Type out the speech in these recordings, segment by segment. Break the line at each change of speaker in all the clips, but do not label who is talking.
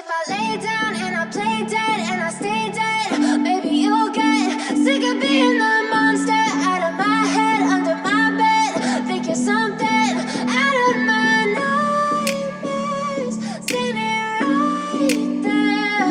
if I lay down and I play dead and I stay dead, maybe you'll get sick of being the monster out of my head, under my bed. Think you're something out of my nightmares, standing right there.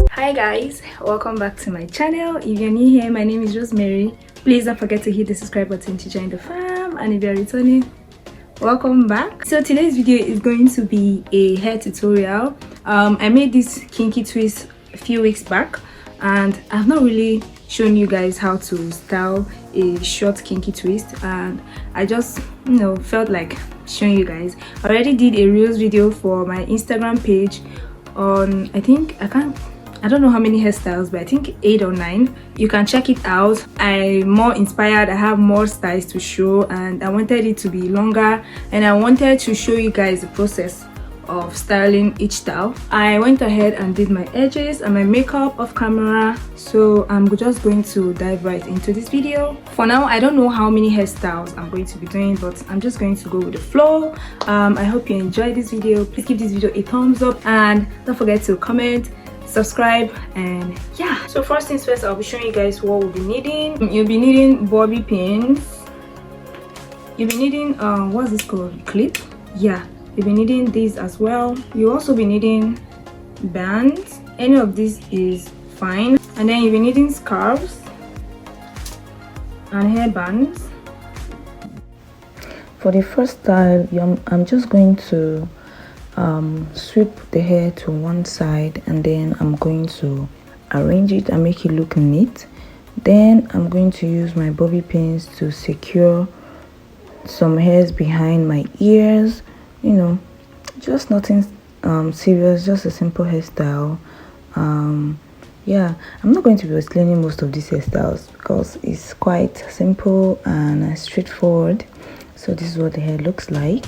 Hi guys, welcome back to my channel. If you're new here, my name is Rosemary. Please don't forget to hit the subscribe button to join the fam, and if you're returning, welcome back. So today's video is going to be a hair tutorial. I made this kinky twist a few weeks back and I've not really shown you guys how to style a short kinky twist, and I just felt like showing you guys. I already did a reels video for my Instagram page on, I don't know how many hairstyles, but I think 8 or 9. You can check it out. I'm more inspired. I have more styles to show and I wanted it to be longer, and I wanted to show you guys the process of styling each style. I went ahead and did my edges and my makeup off camera, so I'm just going to dive right into this video. For now, I don't know how many hairstyles I'm going to be doing, but I'm just going to go with the flow. I hope you enjoyed this video. Please give this video a thumbs up and don't forget to comment, subscribe, and yeah. So first things first, I'll be showing you guys what we'll be needing. You'll be needing bobby pins. You'll be needing what's this called, clip? Yeah, you'll be needing these as well. You'll also be needing bands. Any of this is fine. And then you'll be needing scarves and hair bands. For the first style, I'm just going to sweep the hair to one side, and then I'm going to arrange it and make it look neat. Then I'm going to use my bobby pins to secure some hairs behind my ears. Just nothing serious, just a simple hairstyle. Yeah, I'm not going to be explaining most of these hairstyles because it's quite simple and straightforward. So this is what the hair looks like.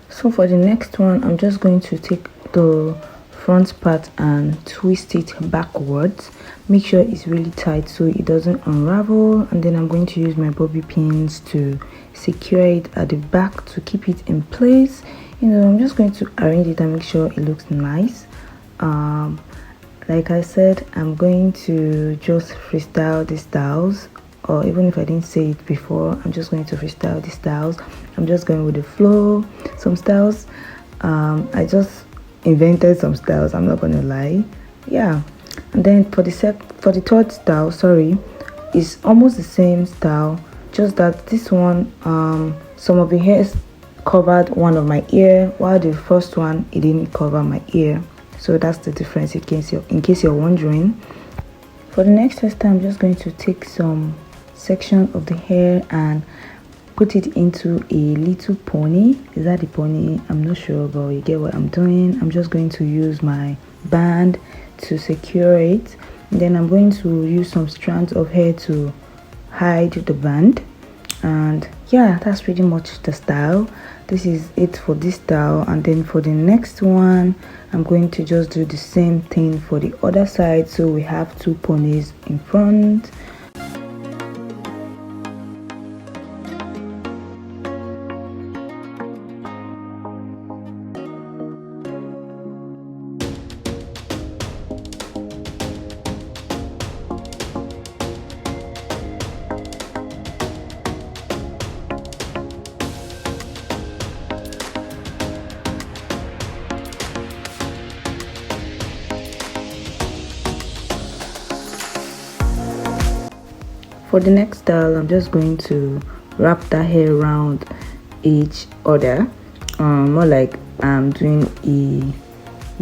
So for the next one, I'm just going to take the front part and twist it backwards. Make sure it's really tight so it doesn't unravel, and then I'm going to use my bobby pins to secure it at the back to keep it in place. I'm just going to arrange it and make sure it looks nice. Like I said, I'm going to just freestyle the styles, or even if I didn't say it before, I'm just going to freestyle the styles. I'm just going with the flow. Some styles, I just invented some styles, I'm not gonna lie. Yeah. And then for the third style, sorry, it's almost the same style, just that this one, some of the hairs covered one of my ear, while the first one, it didn't cover my ear. So that's the difference, in case you're wondering. For the next hairstyle, I'm just going to take some section of the hair and put it into a little pony. Is that the pony? I'm not sure, but you get what I'm doing. I'm just going to use my band to secure it, and then I'm going to use some strands of hair to hide the band. And yeah, that's pretty much the style. This is it for this style. And then for the next one, I'm going to just do the same thing for the other side. So we have two ponies in front. For the next style, I'm just going to wrap that hair around each other, more like I'm doing a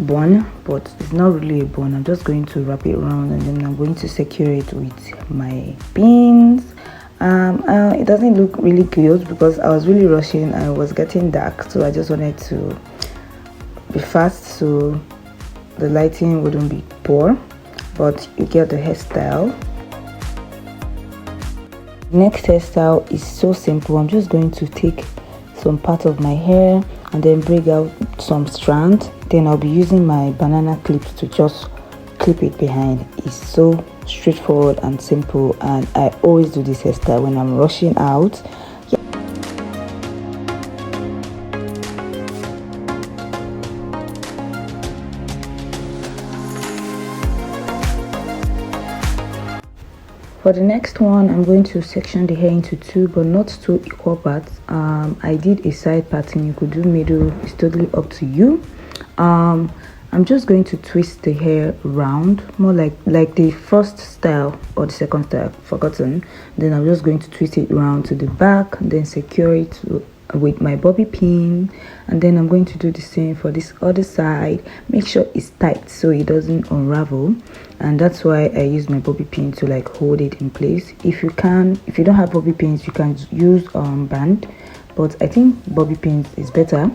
bun, but it's not really a bun. I'm just going to wrap it around, and then I'm going to secure it with my pins. It doesn't look really good because I was really rushing and it was getting dark, so I just wanted to be fast so the lighting wouldn't be poor, but you get the hairstyle. Next hairstyle is so simple. I'm just going to take some part of my hair and then bring out some strands. Then I'll be using my banana clips to just
clip it behind. It's so straightforward and simple, and I always do this hairstyle when I'm rushing out. For the next one, I'm going to section the hair into two, but not two equal parts. I did a side pattern. You could do middle. It's totally up to you. I'm just going to twist the hair round, more like the first style or the second style, I've forgotten. Then I'm just going to twist it round to the back, then secure it with my bobby pin, and then I'm going to do the same for this other side. Make sure it's tight so it doesn't unravel, and that's why I use my bobby pin to like hold it in place. If you don't have bobby pins, you can use band, but I think bobby pins is better.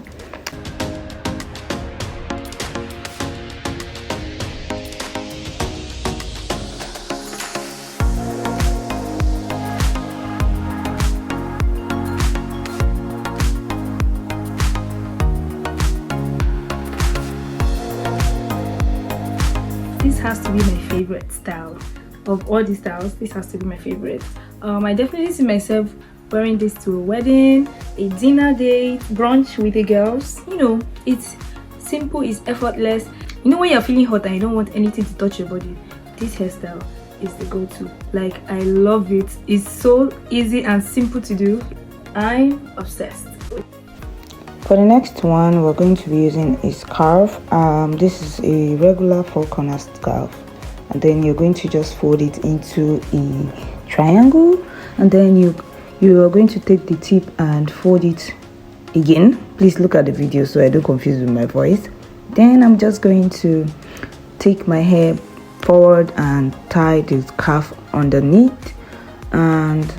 This has to be my favorite style of all the styles. This has to be my favorite. I definitely see myself wearing this to a wedding, a dinner date, brunch with the girls. You know, it's simple, it's effortless. You know, when you're feeling hot and you don't want anything to touch your body, this hairstyle is the go-to. Like, I love it. It's so easy and simple to do. I'm obsessed.
For the next one, we're going to be using a scarf. This is a regular 4-corner scarf, and then you're going to just fold it into a triangle, and then you are going to take the tip and fold it again. Please look at the video so I don't confuse with my voice. Then I'm just going to take my hair forward and tie the scarf underneath, and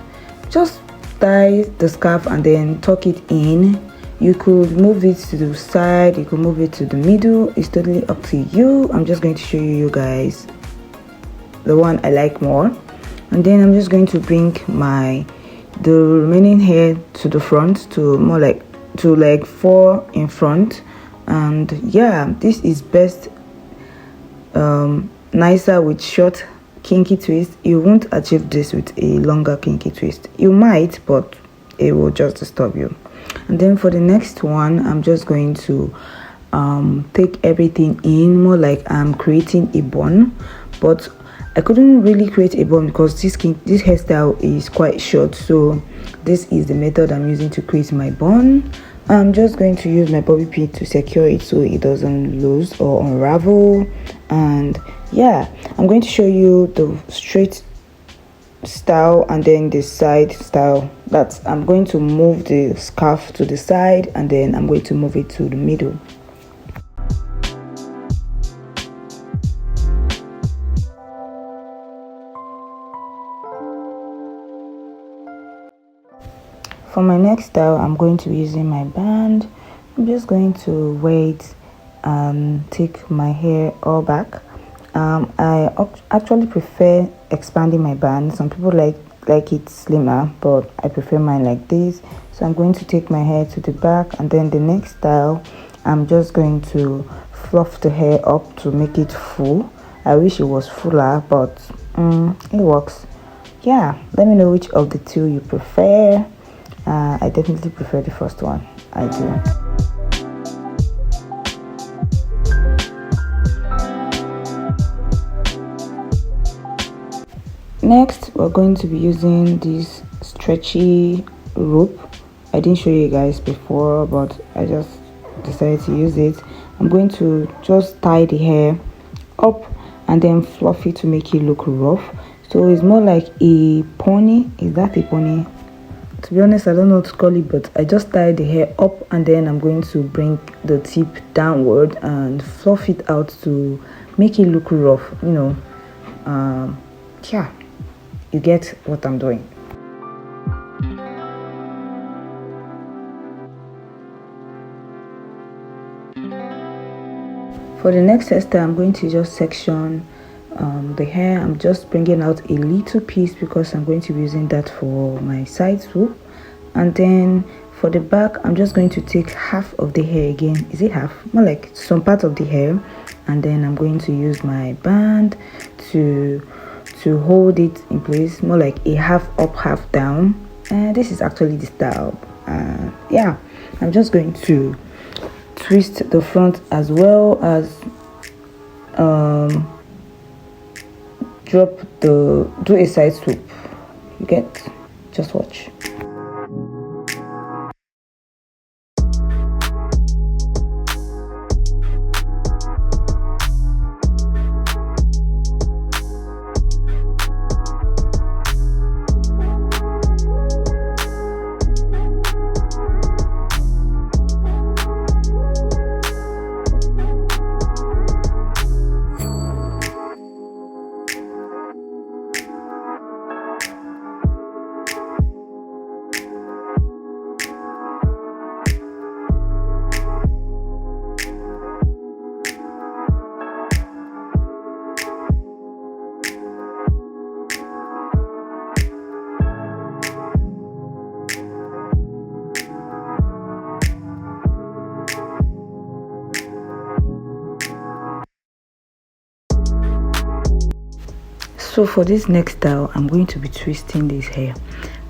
just tie the scarf and then tuck it in. You could move it to the side, you could move it to the middle. It's totally up to you. I'm just going to show you guys the one I like more. And then I'm just going to bring the remaining hair to the front, to more like 4 in front. And yeah, this is best nicer with short kinky twist. You won't achieve this with a longer kinky twist. You might, but it will just disturb you. And then for the next one, I'm just going to take everything in, more like I'm creating a bun, but I couldn't really create a bun because this hairstyle is quite short. So this is the method I'm using to create my bun. I'm just going to use my bobby pin to secure it so it doesn't lose or unravel. And yeah, I'm going to show you the straight style and then the side style. That's, I'm going to move the scarf to the side and then I'm going to move it to the middle. For my next style, I'm going to be using my band. I'm just going to wait and take my hair all back. I actually prefer expanding my band. Some people like it slimmer, but I prefer mine like this. So I'm going to take my hair to the back, and then the next style, I'm just going to fluff the hair up to make it full. I wish it was fuller, but it works. Yeah, let me know which of the two you prefer. I definitely prefer the first one. I do. Next, we're going to be using this stretchy rope. I didn't show you guys before, but I just decided to use it. I'm going to just tie the hair up and then fluff it to make it look rough. So it's more like a pony. Is that a pony? To be honest, I don't know what to call it, but I just tie the hair up and then I'm going to bring the tip downward and fluff it out to make it look rough, you know. Yeah, you get what I'm doing. For the next hairstyle, I'm going to just section the hair. I'm just bringing out a little piece because I'm going to be using that for my side swoop. And then For the back, I'm just going to take half of the hair again. Is it half? More like some part of the hair, and then I'm going to use my band to hold it in place, more like a half up, half down. And this is actually the style. Yeah, I'm just going to twist the front as well as do a side swoop. You get? Just watch. So for this next style, I'm going to be twisting this hair.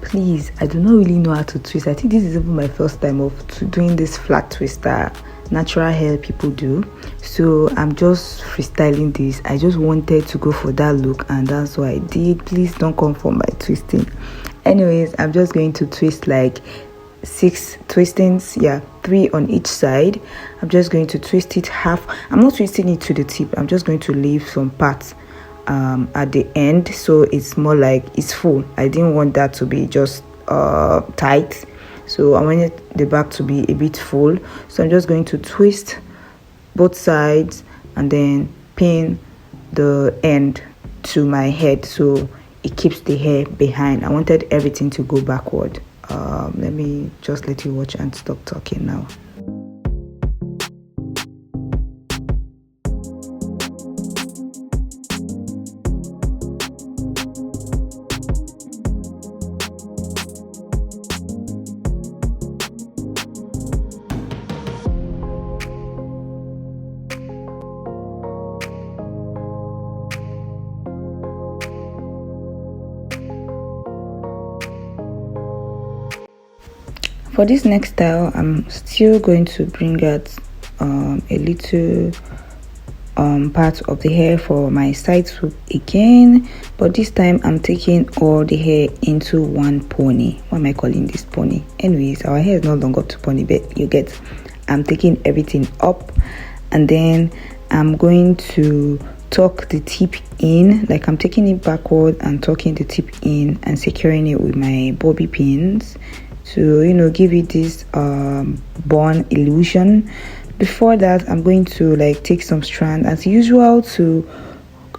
Please, I do not really know how to twist. I think this is even my first time of doing this flat twist that natural hair people do. So I'm just freestyling this. I just wanted to go for that look, and that's what I did. Please don't come for my twisting. Anyways, I'm just going to twist like 6 twistings, yeah, 3 on each side. I'm just going to twist it half. I'm not twisting it to the tip. I'm just going to leave some parts at the end, so it's more like it's full. I didn't want that to be just tight, so I wanted the back to be a bit full. So I'm just going to twist both sides and then pin the end to my head so it keeps the hair behind. I wanted everything to go backward. Let me just let you watch and stop talking now. For this next style, I'm still going to bring out a little part of the hair for my side swoop again, but this time I'm taking all the hair into one pony. Why am I calling this pony? Anyways, our hair is no longer up to pony, but you get, I'm taking everything up, and then I'm going to tuck the tip in, like I'm taking it backward and tucking the tip in and securing it with my bobby pins to, you know, give it this bun illusion. Before that, I'm going to like take some strand as usual to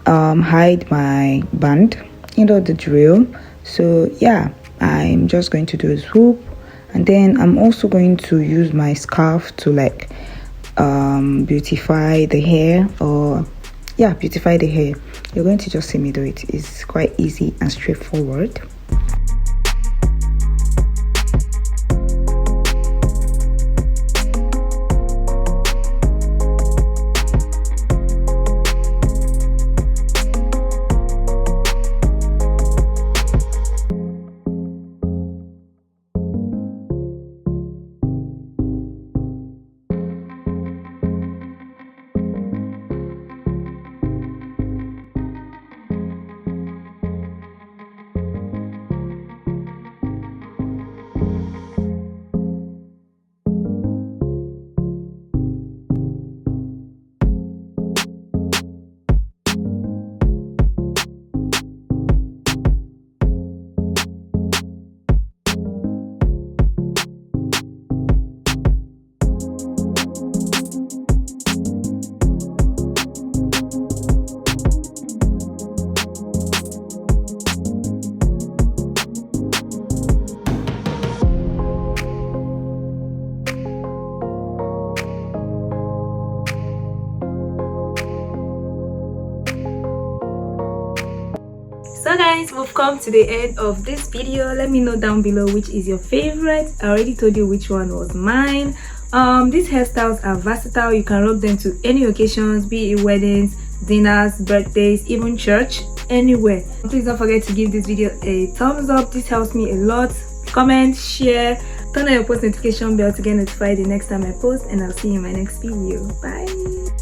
hide my band, you know, the drill. So yeah, I'm just going to do a swoop, and then I'm also going to use my scarf to like beautify the hair, or yeah, beautify the hair. You're going to just see me do it. It's quite easy and straightforward.
So guys, we've come to the end of this video. Let me know down below which is your favorite. I already told you which one was mine. These hairstyles are versatile. You can rock them to any occasions, be it weddings, dinners, birthdays, even church, anywhere. Please don't forget to give this video a thumbs up. This helps me a lot. Comment, share, turn on your post notification bell to get notified the next time I post, and I'll see you in my next video. Bye.